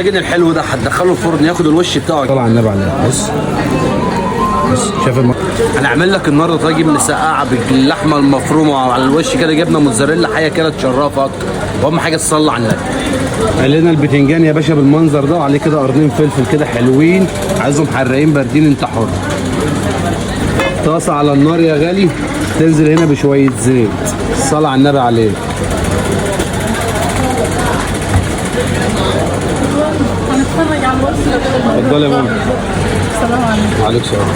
الطاجن الحلو ده هتدخله الفرن ياخد الوش بتاعه. طلع النبي عليه. بص شايف هنعمل لك النهارده طاجن مسقعه باللحمه المفرومه على الوش كده، جبنه موتزاريلا، حاجه كده تشرفك. واهم حاجه تصلي على النبي. قال لنا البتنجان يا باشا بالمنظر ده، وعليه كده قرنين فلفل كده حلوين، عايزهم حراقين باردين انت حر. طاسه على النار يا غالي، تنزل هنا بشويه زيت، الصلاه على النبي عليه. هنتفرج على الوصفه. اتفضلي يا ماما. السلام عليكم. وعليكم السلام.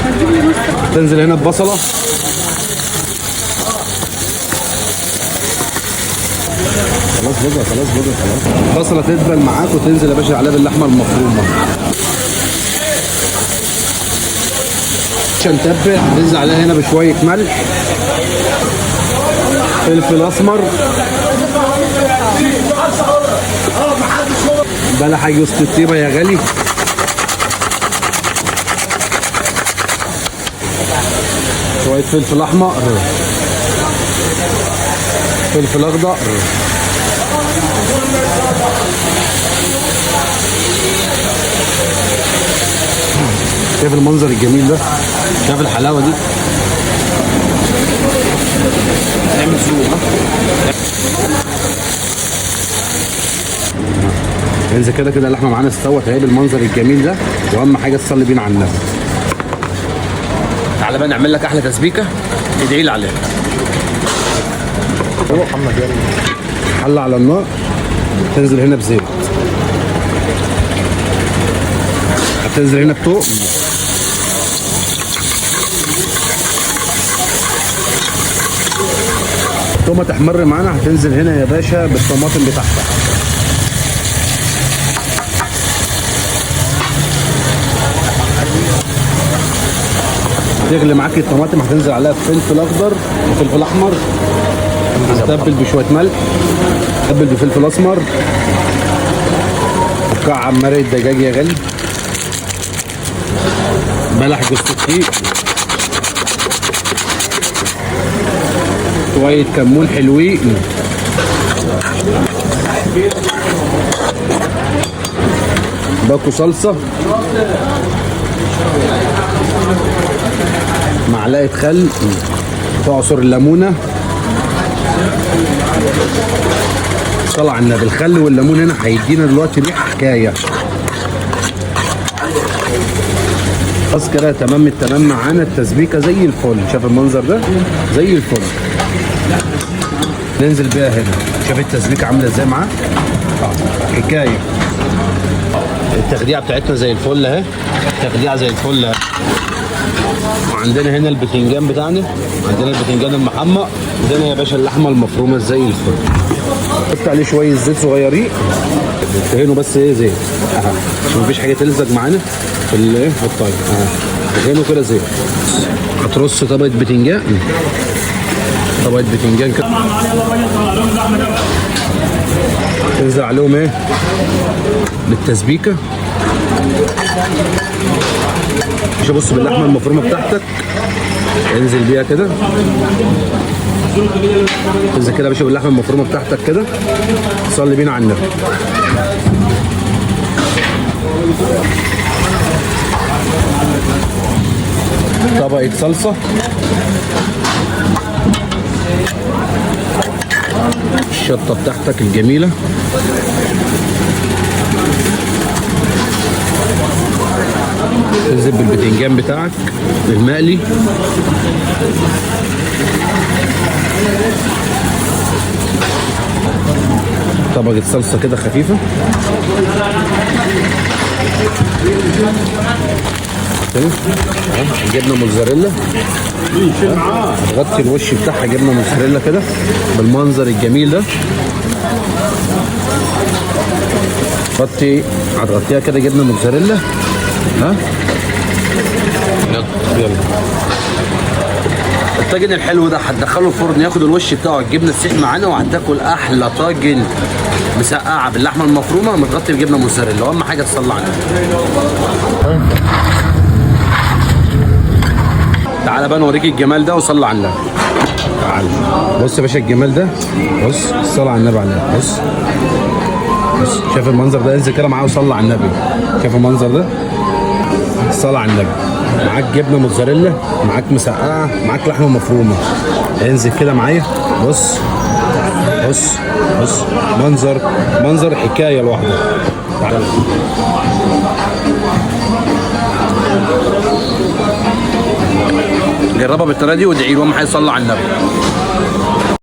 تنزل هنا ببصله، خلاص بقى خلاص. البصله تدبل معاك وتنزل يا باشا عليها باللحمه المفرومه. عشان تتبل هتنزل عليها هنا بشويه ملح، فلفل اسمر، بلح جوز الطيبه يا غالي، شويه فلفل احمر، فلفل اخضر، شايف المنظر الجميل ده؟ شايف الحلاوه دي؟ نعمل سوق. انزل كده اللحمه معانا استوت اهي بالمنظر الجميل ده، واهم حاجه تصلي بينا على النبي. تعالى بقى نعمل لك احلى تسبيكه ادعي لي عليها. محمد يلا. حله على النار، تنزل هنا بزيت، هتنزل هنا بتوم، التومه تحمر معانا، هتنزل هنا يا باشا بالطماطم بتاعتها. تغلي معاك الطماطم، هتنزل عليها بفلفل اخضر وفلفل احمر، هتتبل بشويه ملح، تتبل بفلفل اسمر، مكعب مرق دجاج يا غالي، بلح جوز الطيب، شويه كمون حلوين، باكو صلصه، معلقه خل، تعصر الليمونه. طلع عنا بالخل والليمون هنا هيدينا دلوقتي ريحه حكايه. خلاص كده تمام التمام معانا، التسبيكه زي الفل. شايف المنظر ده؟ زي الفل. ننزل بيها هنا، شايف التسبيكه عامله ازاي معاه؟ حكايه. التخديعه بتاعتنا زي الفل اهي، التخديعه زي الفل اهي. وعندنا هنا البتنجان بتاعنا، عندنا البتنجان المحمر، عندنا يا باشا اللحمه المفرومه زي الفل. حط عليه شويه زيت صغيرين، دهنه بس ايه زيت عشان مفيش حاجه تلزق معانا في الايه في الطاجن. دهنه كده زيت. هترص طبقه بتنجان، طبقه بتنجان كده، تنزل عليهم ايه بالتسبيكه. مش بص باللحمه المفرومه بتاعتك، انزل بيها كده، انزل كده يا باشا باللحمه المفرومه بتاعتك كده، صلي بينا على النبي. طبقه صلصه، الشطه بتاعتك الجميله، تنزل بالبتنجان بتاعك المقلي، طبقة صلصة كده خفيفة، جبنة موتزاريلا، هتغطي الوش بتاعها جبنة موتزاريلا كده بالمنظر الجميل ده. هتغطيها كده جبنة موتزاريلا. ها يلا. الطاجن الحلو ده هتدخله الفرن ياخد الوش بتاعه، الجبنه تسيح معانا، وهتاكل احلى طاجن مسقعه باللحمه المفرومه متغطي بجبنه موتزاريلا. واهم حاجه تصلي على النبي. تعالى بقى نوريك الجمال ده وصلي على النبي. تعالى بص يا باشا الجمال ده، بص الصلاة على النبي عليه. بص بص شايف المنظر ده؟ انزل كده معايا وصلي على النبي. شايف المنظر ده؟ صلي على النبي. معاك جبنه موتزاريلا، معاك مسقعه، معاك لحمه مفرومه. انزل كده معايا. بص بص بص، منظر حكايه لوحده. تعال. جربها بالطريقه دي وادعي له، اهم حاجه صلي على النبي.